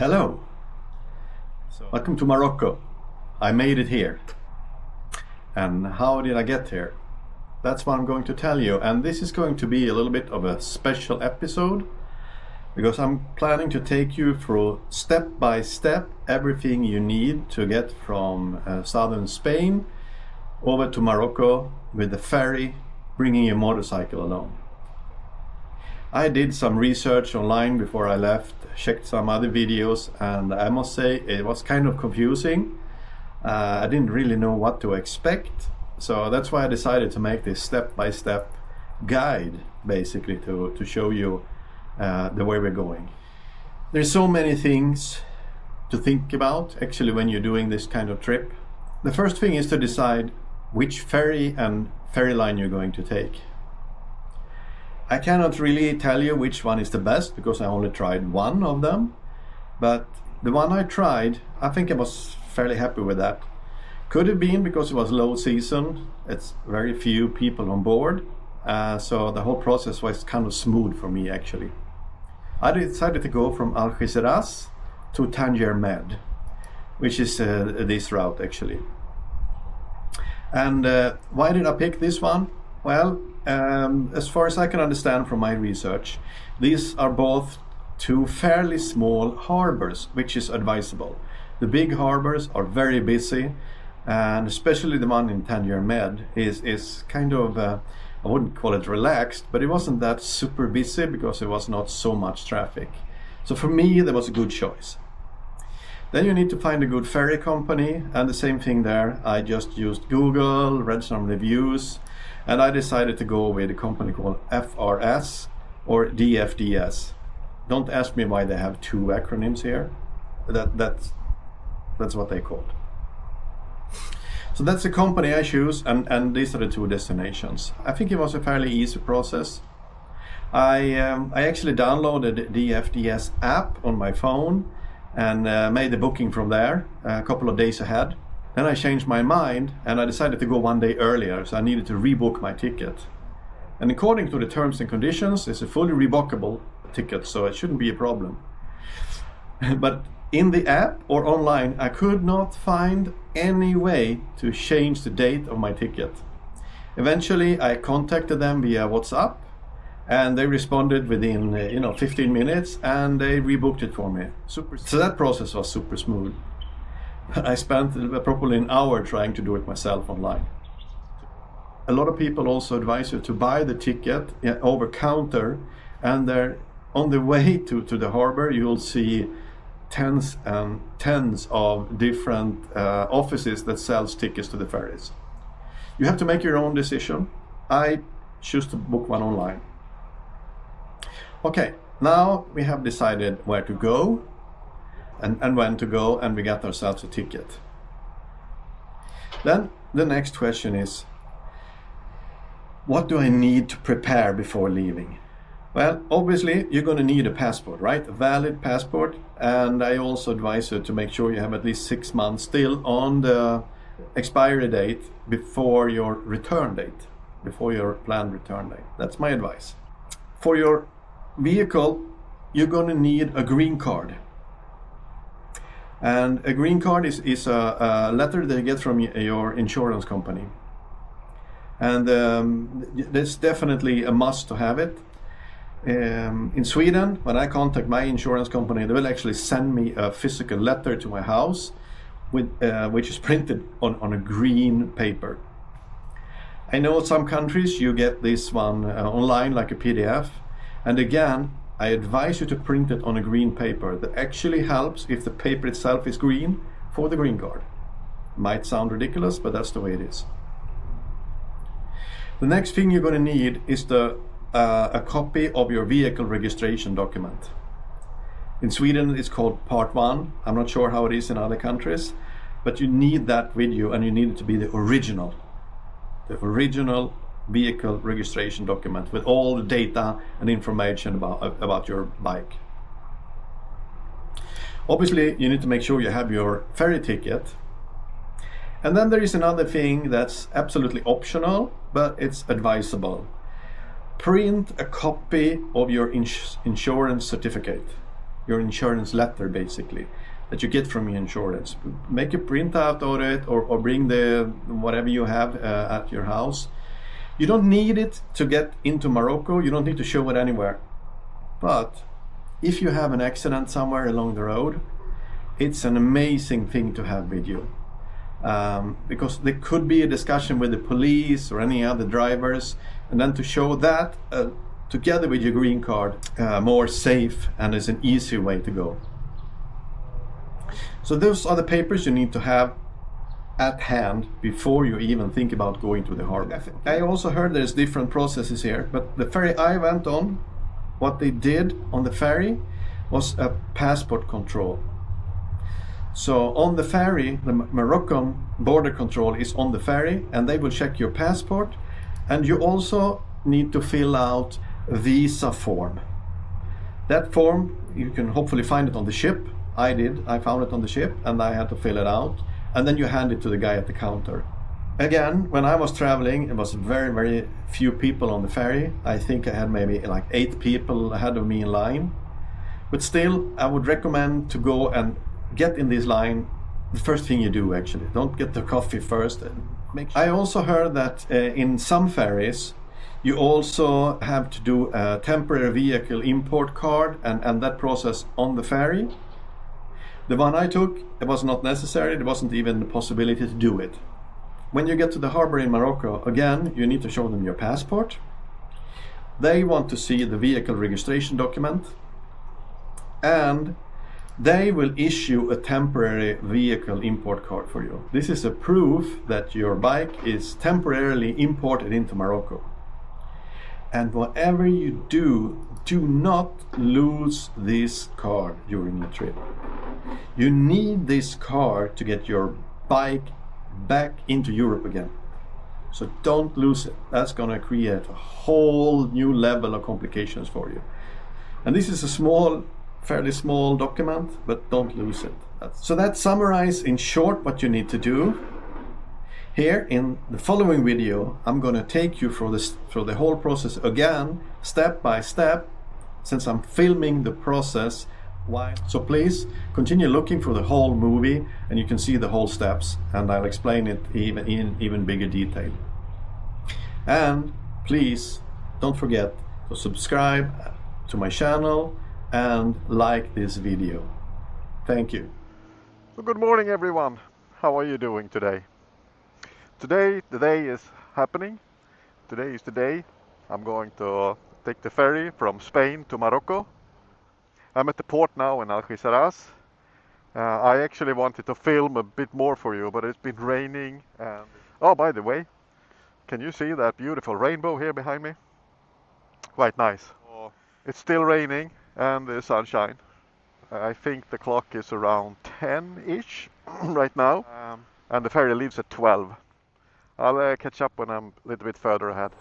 Hello, welcome to Morocco. I made it here. And how did I get here? That's what I'm going to tell you, and this is going to be a little bit of a special episode because I'm planning to take you through step by step everything you need to get from southern Spain over to Morocco with the ferry, bringing your motorcycle along. I did some research online before I left, checked some other videos, and I must say it was kind of confusing. I didn't really know what to expect, so that's why I decided to make this step-by-step guide, basically, to show you the way we're going. There's so many things to think about, actually, when you're doing this kind of trip. The first thing is to decide which ferry and ferry line you're going to take. I cannot really tell you which one is the best because I only tried one of them, but the one I tried, I think I was fairly happy with that. Could have been because it was low season, it's very few people on board, so the whole process was kind of smooth for me actually. I decided to go from Algeciras to Tanger Med, which is this route actually. And why did I pick this one? Well, as far as I can understand from my research, these are both two fairly small harbors, which is advisable. The big harbors are very busy, and especially the one in Tanger Med is kind of, I wouldn't call it relaxed, but it wasn't that super busy because there was not so much traffic. So for me, that was a good choice. Then you need to find a good ferry company, and the same thing there. I just used Google, read some reviews, and I decided to go with a company called FRS or DFDS. Don't ask me why they have two acronyms here. That's what they called. So that's the company I choose, and these are the two destinations. I think it was a fairly easy process. I actually downloaded the DFDS app on my phone and made the booking from there a couple of days ahead. Then I changed my mind and I decided to go one day earlier, so I needed to rebook my ticket. And according to the terms and conditions, it's a fully rebookable ticket, so it shouldn't be a problem. But in the app or online, I could not find any way to change the date of my ticket. Eventually, I contacted them via WhatsApp, and they responded within 15 minutes, and they rebooked it for me. So that process was super smooth. I spent probably an hour trying to do it myself online. A lot of people also advise you to buy the ticket over counter, and on the way to the harbor you'll see tens and tens of different offices that sells tickets to the ferries. You have to make your own decision. I choose to book one online. Okay, now we have decided where to go and when to go, and we got ourselves a ticket. Then the next question is, what do I need to prepare before leaving? Well, obviously you're going to need a passport, right? A valid passport, and I also advise you to make sure you have at least 6 months still on the expiry date before your return date, before your planned return date. That's my advice. For your vehicle, you're going to need a green card. And a green card is a letter that you get from your insurance company. And it's definitely a must to have it. In Sweden, when I contact my insurance company, they will actually send me a physical letter to my house which is printed on a green paper. I know some countries you get this one online like a PDF, and again I advise you to print it on a green paper. That actually helps if the paper itself is green for the green card. Might sound ridiculous, but that's the way it is. The next thing you're going to need is a copy of your vehicle registration document. In Sweden it's called Part 1. I'm not sure how it is in other countries, but you need that with you, and you need it to be the original vehicle registration document with all the data and information about your bike. Obviously you need to make sure you have your ferry ticket. And then there is another thing that's absolutely optional, but it's advisable. Print a copy of your insurance certificate. your insurance letter, basically, that you get from your insurance. Make a printout of it, or bring the whatever you have at your house. You don't need it to get into Morocco. You don't need to show it anywhere. But if you have an accident somewhere along the road, it's an amazing thing to have with you. Because there could be a discussion with the police or any other drivers, and then to show that together with your green card, more safe, and is an easy way to go. So those are the papers you need to have at hand before you even think about going to the harbor. I also heard there's different processes here, but the ferry I went on, what they did on the ferry was a passport control. So on the ferry, the Moroccan border control is on the ferry, and they will check your passport, and you also need to fill out a visa form. That form, you can hopefully find it on the ship. I did. I found it on the ship, and I had to fill it out, and then you hand it to the guy at the counter. Again, when I was traveling, it was very, very few people on the ferry. I think I had maybe like 8 people ahead of me in line. But still, I would recommend to go and get in this line the first thing you do, actually. Don't get the coffee first. I also heard that in some ferries, you also have to do a temporary vehicle import card and that process on the ferry. The one I took, it was not necessary. There wasn't even the possibility to do it. When you get to the harbor in Morocco, again, you need to show them your passport. They want to see the vehicle registration document, and they will issue a temporary vehicle import card for you. This is a proof that your bike is temporarily imported into Morocco. And whatever you do, do not lose this card during your trip. You need this card to get your bike back into Europe again. So don't lose it. That's going to create a whole new level of complications for you. And this is a fairly small document, but don't lose it. So that summarizes in short what you need to do. Here in the following video, I'm going to take you through the whole process again, step by step, since I'm filming the process. So please continue looking for the whole movie, and you can see the whole steps, and I'll explain it in even bigger detail. And please don't forget to subscribe to my channel and like this video. Thank you. So good morning, everyone. How are you doing today? Today the day is happening. Today is the day I'm going to take the ferry from Spain to Morocco. I'm at the port now in Algeciras. I actually wanted to film a bit more for you, but it's been raining. And oh, by the way, can you see that beautiful rainbow here behind me? Quite nice. It's still raining and there's sunshine. I think the clock is around 10-ish right now, and the ferry leaves at 12. I'll catch up when I'm a little bit further ahead.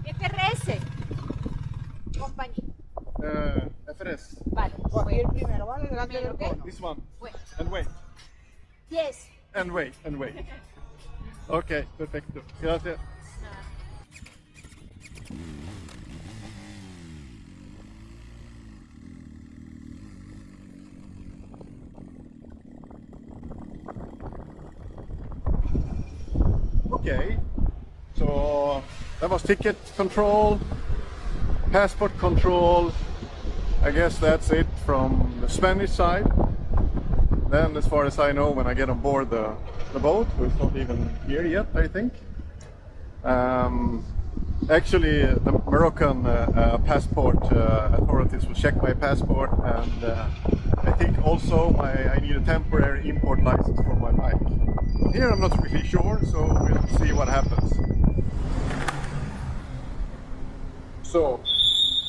FRS, compañía. FRS. Vale. Cogí el primero, ¿vale? Delante del Ok. cono. This one. Wait. And wait. Yes. And wait. And wait. Okay, perfecto. Gracias. Okay, so that was ticket control, passport control. I guess that's it from the Spanish side. Then, as far as I know, when I get on board the boat, it's not even here yet, I think. Actually, the Moroccan passport authorities will check my passport, and I think also I need a temporary import license for my bike. Here I'm not really sure, so we'll see what happens. So,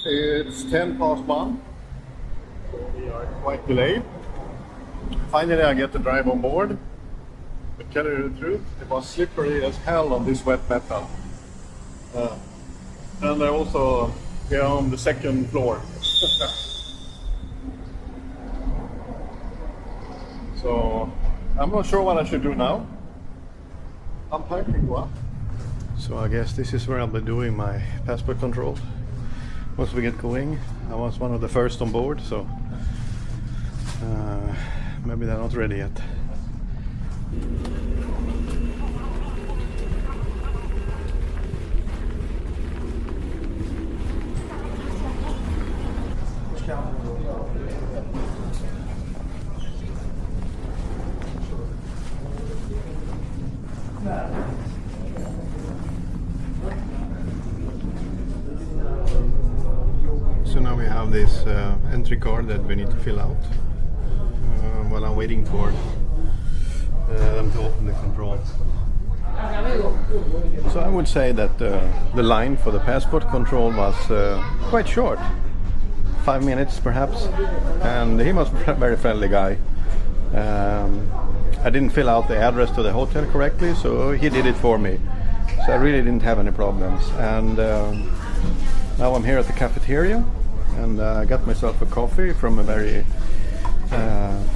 it's 1:10, so we are quite delayed. Finally I get to drive on board, but tell you the truth, it was slippery as hell on this wet metal. And I also get on the second floor. So I'm not sure what I should do now. Unpack and go up. So I guess this is where I'll be doing my passport control. Once we get going, I was one of the first on board, so maybe they're not ready yet. So now we have this entry card that we need to fill out while I'm waiting for them to open the controls. So I would say that the line for the passport control was quite short, 5 minutes perhaps, and he was a very friendly guy. I didn't fill out the address to the hotel correctly, so he did it for me. So I really didn't have any problems. And now I'm here at the cafeteria, and I got myself a coffee from a very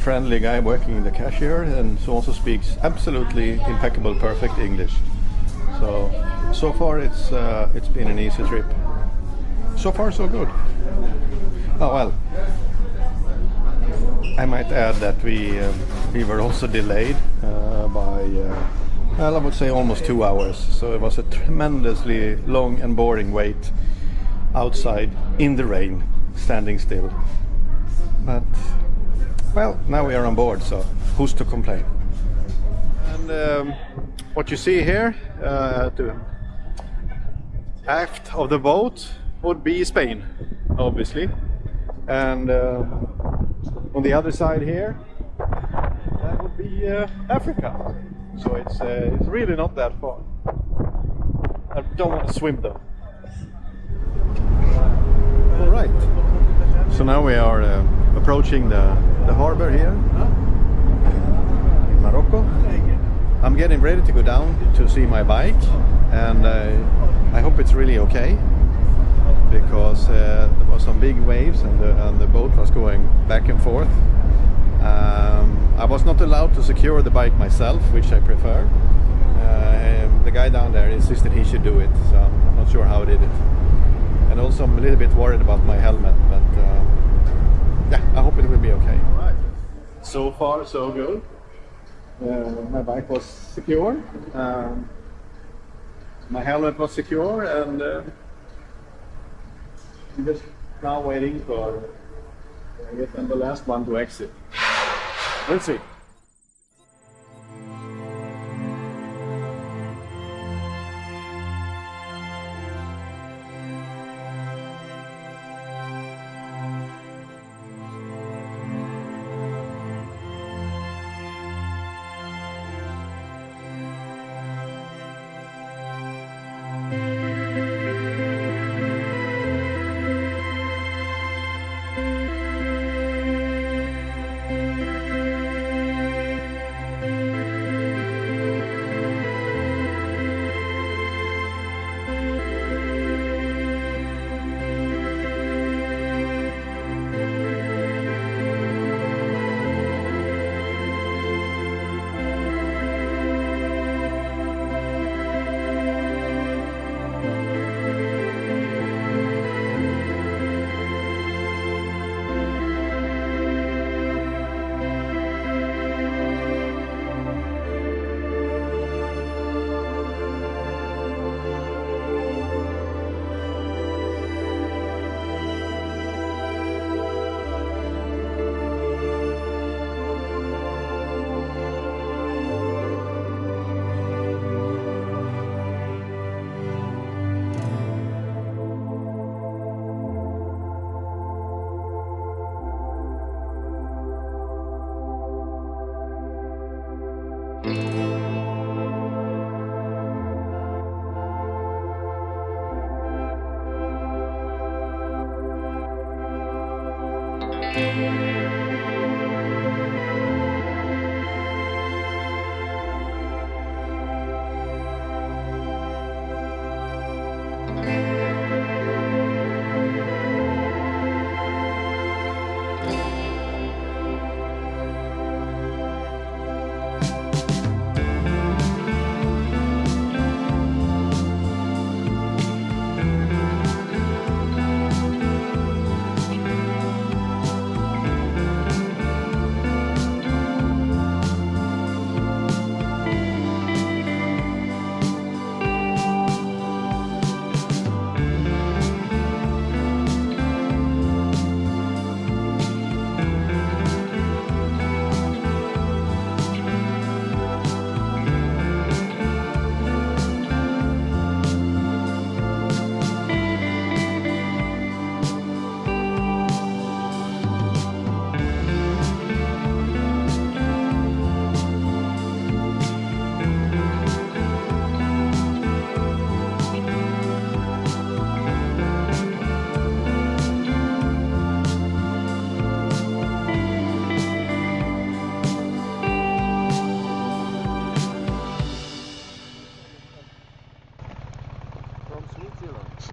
friendly guy working in the cashier, and who also speaks absolutely impeccable, perfect English. So far it's been an easy trip. So far so good. Oh well. I might add that we were also delayed by, well, I would say almost 2 hours. So it was a tremendously long and boring wait outside in the rain, standing still. But, well, now we are on board, so who's to complain? And what you see here, to aft of the boat, would be Spain, obviously. And on the other side here, that would be Africa. So it's really not that far. I don't want to swim though. All right. So now we are approaching the harbor here in Morocco. I'm getting ready to go down to see my bike, and I hope it's really okay, because there was some big waves and the boat was going back and forth. I was not allowed to secure the bike myself, which I prefer. The guy down there insisted he should do it, so I'm not sure how he did it. And also I'm a little bit worried about my helmet, but yeah, I hope it will be okay. Right. So far so good. My bike was secure, my helmet was secure, and I'm just now waiting for, I guess I'm the last one to exit. Let's see.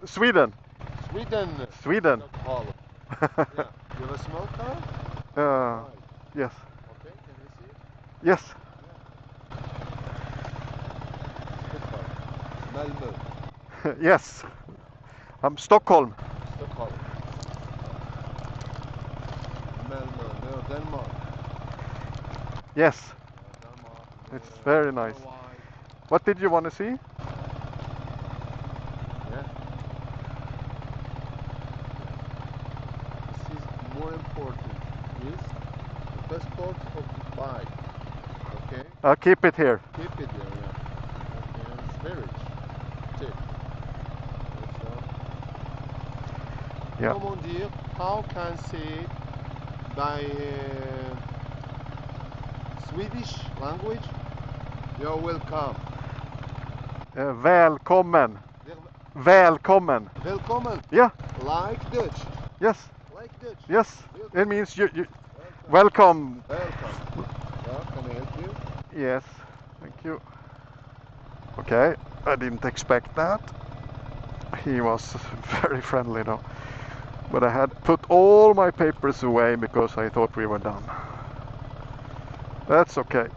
Sweden. Sweden. Sweden. Stockholm. Yeah. You have a small car? Yes. Okay, can we see it? Yes. Stockholm. Malmö. Yes. I'm Stockholm. Stockholm. Malmö. No, Denmark. Yes. Denmark. It's very nice. Norway. What did you want to see? Yeah. This is more important. Is the passport of the bike. Okay? I'll keep it here. Keep it there, yeah. Okay, and storage. Tip. Also, Yeah. comment dire, how can say by Swedish language? You're welcome. Välkommen. Välkommen. Welcome. Yeah. Like Dutch. Yes. Like Dutch. Yes. It means you welcome. Welcome. Yeah, can I help you? Yes. Thank you. Okay. I didn't expect that. He was very friendly though. But I had put all my papers away because I thought we were done. That's okay.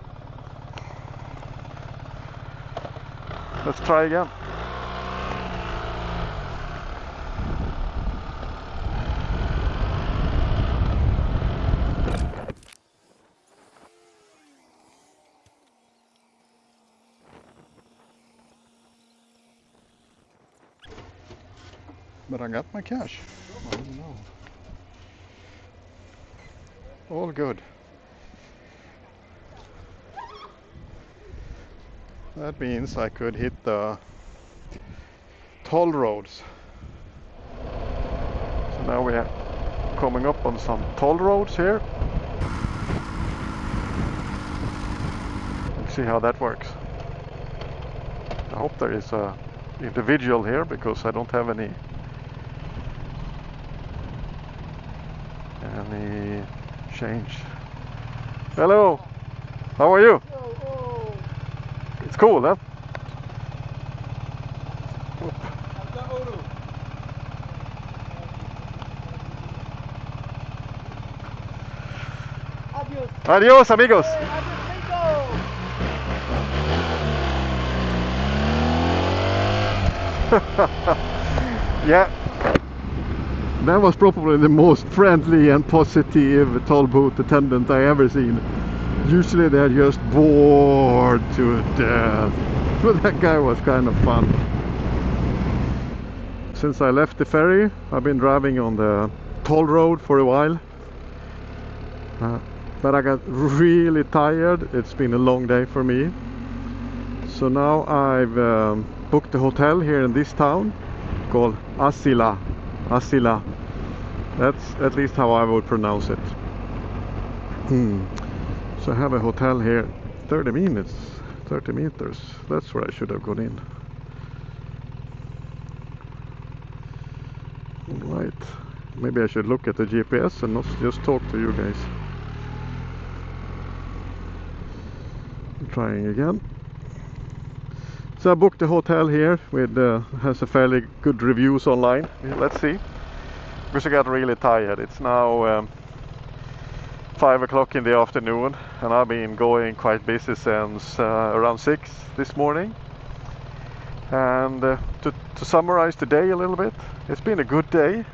Let's try again. But I got my cash. I don't know. All good. That means I could hit the toll roads. So now we are coming up on some toll roads here. Let's see how that works. I hope there is a individual here because I don't have any change. Hello. How are you? Oh, It's cool, huh? Adios. Adios, amigos. Yeah. That was probably the most friendly and positive toll booth attendant I ever seen. Usually they're just bored to death. But that guy was kind of fun. Since I left the ferry, I've been driving on the toll road for a while. But I got really tired. It's been a long day for me. So now I've booked a hotel here in this town called Asila. That's at least how I would pronounce it. So I have a hotel here 30 minutes, 30 meters. That's where I should have gone in. Alright, maybe I should look at the GPS and not just talk to you guys. I'm trying again. So I booked a hotel here with has a fairly good reviews online. Let's see, because I got really tired. It's now 5 o'clock in the afternoon, and I've been going quite busy since around 6 this morning. And to summarize the day a little bit, it's been a good day.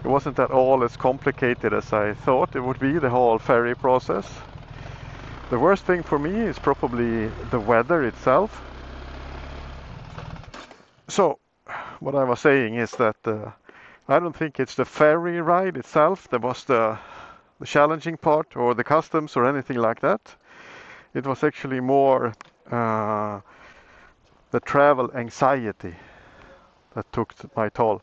It wasn't at all as complicated as I thought it would be, the whole ferry process. The worst thing for me is probably the weather itself. So, what I was saying is that I don't think it's the ferry ride itself that was the challenging part, or the customs or anything like that. It was actually more the travel anxiety that took my toll.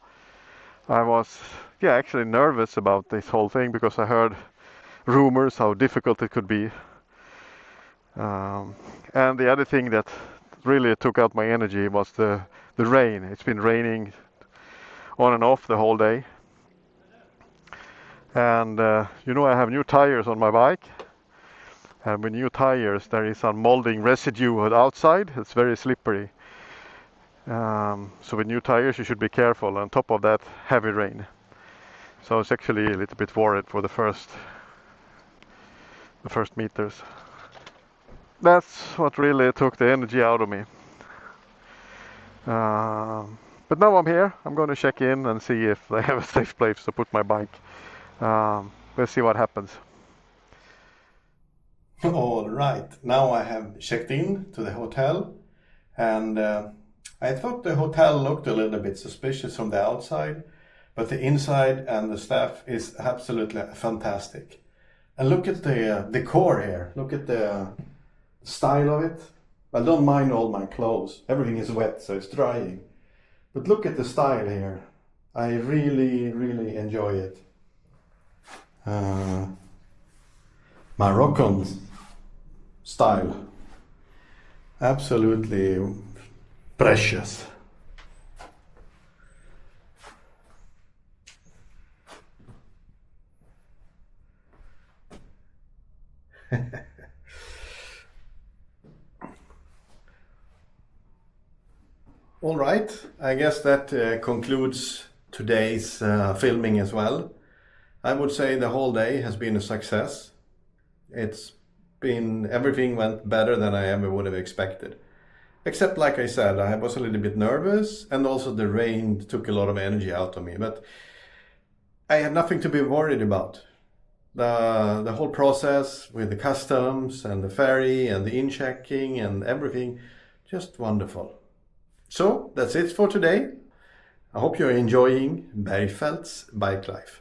I was actually nervous about this whole thing because I heard rumors how difficult it could be. And the other thing that really took out my energy was the rain. It's been raining on and off the whole day. And you know, I have new tires on my bike. And with new tires there is some molding residue outside. It's very slippery. So with new tires you should be careful. On top of that, heavy rain. So I was actually a little bit worried for the first meters. That's what really took the energy out of me. But now I'm here. I'm going to check in and see if they have a safe place to put my bike. Let's see what happens. All right, now I have checked in to the hotel, and I thought the hotel looked a little bit suspicious from the outside, but the inside and the staff is absolutely fantastic. And look at the decor here. Look at the style of it. I don't mind all my clothes. Everything is wet, so it's drying. But look at the style here. I really, really enjoy it. Moroccan style. Absolutely precious. All right, I guess that concludes today's filming as well. I would say the whole day has been a success. Everything went better than I ever would have expected. Except, like I said, I was a little bit nervous, and also the rain took a lot of energy out of me. But I had nothing to be worried about. The whole process with the customs and the ferry and the in-checking and everything, just wonderful. So that's it for today. I hope you're enjoying Bergfeldt's bike life.